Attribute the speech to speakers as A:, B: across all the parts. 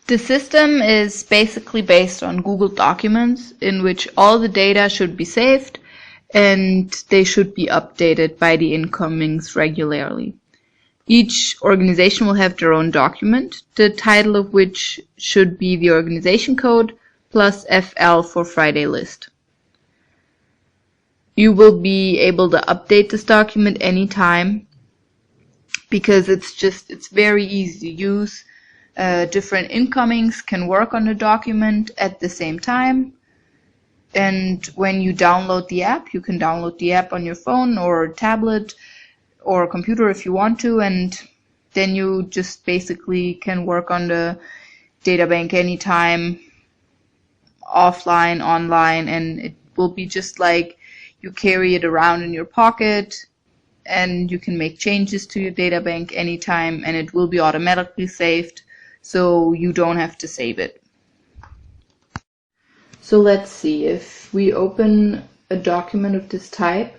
A: The system is basically based on Google Documents, in which all the data should be saved and they should be updated by the incomings regularly. Each organization will have their own document, the title of which should be the organization code plus FL for Friday list. You will be able to update this document anytime because it's very easy to use. Different incomings can work on the document at the same time. And when you download the app, you can download the app on your phone or tablet or computer if you want to, and then you just basically can work on the data bank anytime, offline, online, and it will be just like you carry it around in your pocket, and you can make changes to your data bank anytime, and it will be automatically saved, so you don't have to save it. So let's see, if we open a document of this type,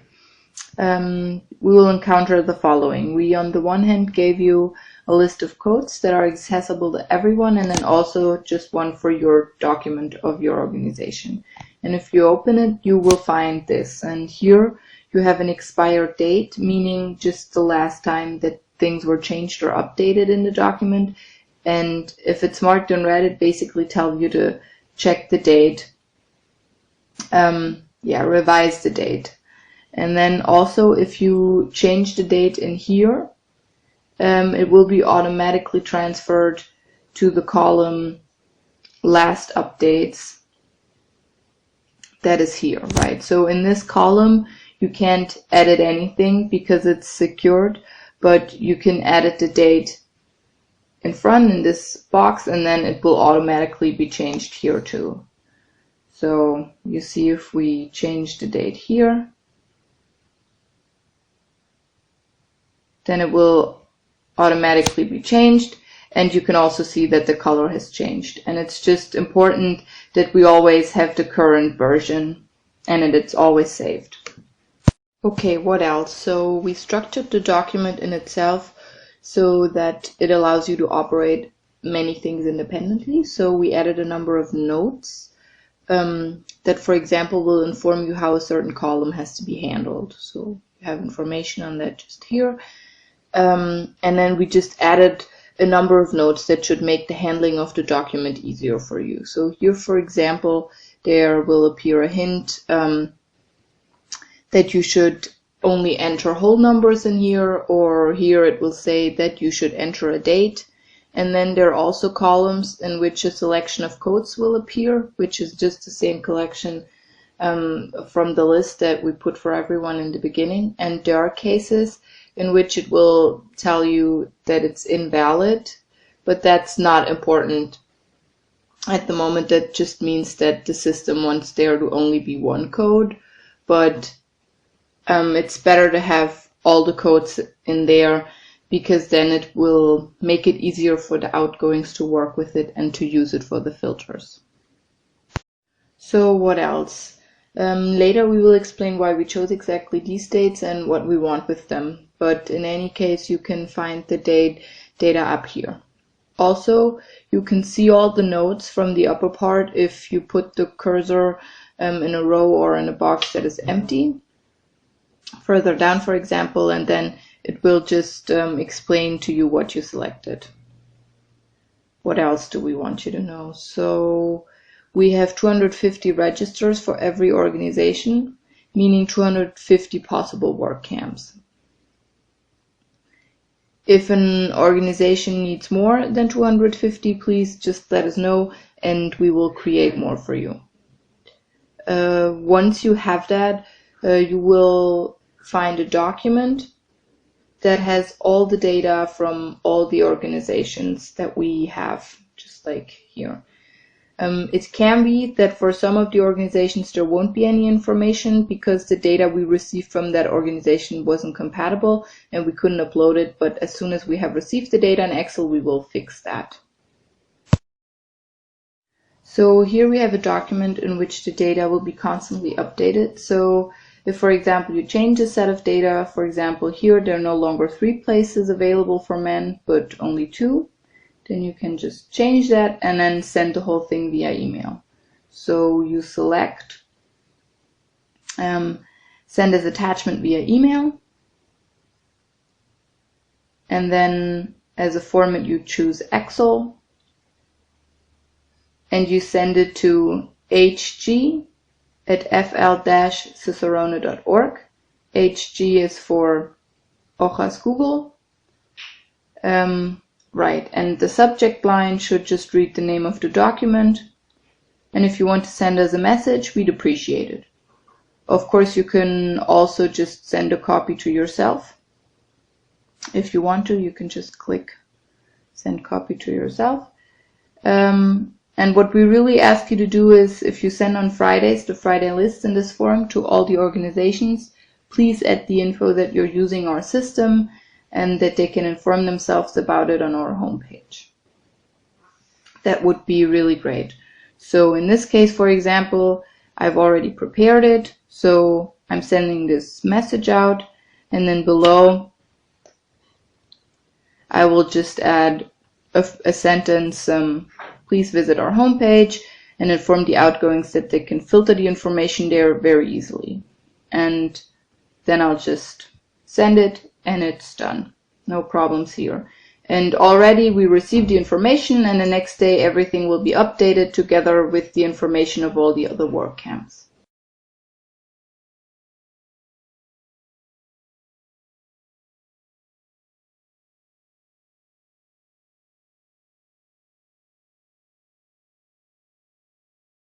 A: we will encounter the following. We on the one hand gave you a list of codes that are accessible to everyone, and then also just one for your document of your organization. And if you open it, you will find this, and here you have an expired date, meaning just the last time that things were changed or updated in the document. And if it's marked in red, it basically tells you to check the date, revise the date. And then also if you change the date in here, it will be automatically transferred to the column last updates that is here, right? So in this column you can't edit anything because it's secured, but you can edit the date in front in this box, and then it will automatically be changed here too. So you see, if we change the date here, then it will automatically be changed, and you can also see that the color has changed. And it's just important that we always have the current version and that it's always saved. Okay, what else? So we structured the document in itself so that it allows you to operate many things independently. So we added a number of notes that, for example, will inform you how a certain column has to be handled. So you have information on that just here. And then we just added a number of notes that should make the handling of the document easier for you. So here, for example, there will appear a hint that you should only enter whole numbers in here, or here it will say that you should enter a date. And then there are also columns in which a selection of codes will appear, which is just the same collection from the list that we put for everyone in the beginning. And there are cases in which it will tell you that it's invalid, but that's not important at the moment. That just means that the system wants there to only be one code, but it's better to have all the codes in there, because then it will make it easier for the outgoings to work with it and to use it for the filters. So what else? Later we will explain why we chose exactly these dates and what we want with them. But in any case, you can find the data up here. Also, you can see all the notes from the upper part if you put the cursor in a row or in a box that is empty. Further down, for example, and then it will just explain to you what you selected. What else do we want you to know? So we have 250 registers for every organization, meaning 250 possible work camps. If an organization needs more than 250, please just let us know and we will create more for you. Once you have that, you will find a document that has all the data from all the organizations that we have, just like here. It can be that for some of the organizations there won't be any information because the data we received from that organization wasn't compatible and we couldn't upload it, but as soon as we have received the data in Excel, we will fix that. So here we have a document in which the data will be constantly updated. So if, for example, you change a set of data, for example, here there are no longer 3 places available for men, but only 2, then you can just change that and then send the whole thing via email. So you select send as attachment via email, and then as a format you choose Excel, and you send it to hg@fl-cicerone.org. HG is for Hojas Google. Right, and the subject line should just read the name of the document. And if you want to send us a message, we'd appreciate it. Of course, you can also just send a copy to yourself. If you want to, you can just click send copy to yourself. And what we really ask you to do is, if you send on Fridays, the Friday list in this form to all the organizations, please add the info that you're using our system and that they can inform themselves about it on our homepage. That would be really great. So in this case, for example, I've already prepared it. So I'm sending this message out, and then below I will just add a sentence, please visit our homepage, and inform the outgoings that they can filter the information there very easily. And then I'll just send it and it's done. No problems here. And already we received the information, and the next day everything will be updated together with the information of all the other work camps.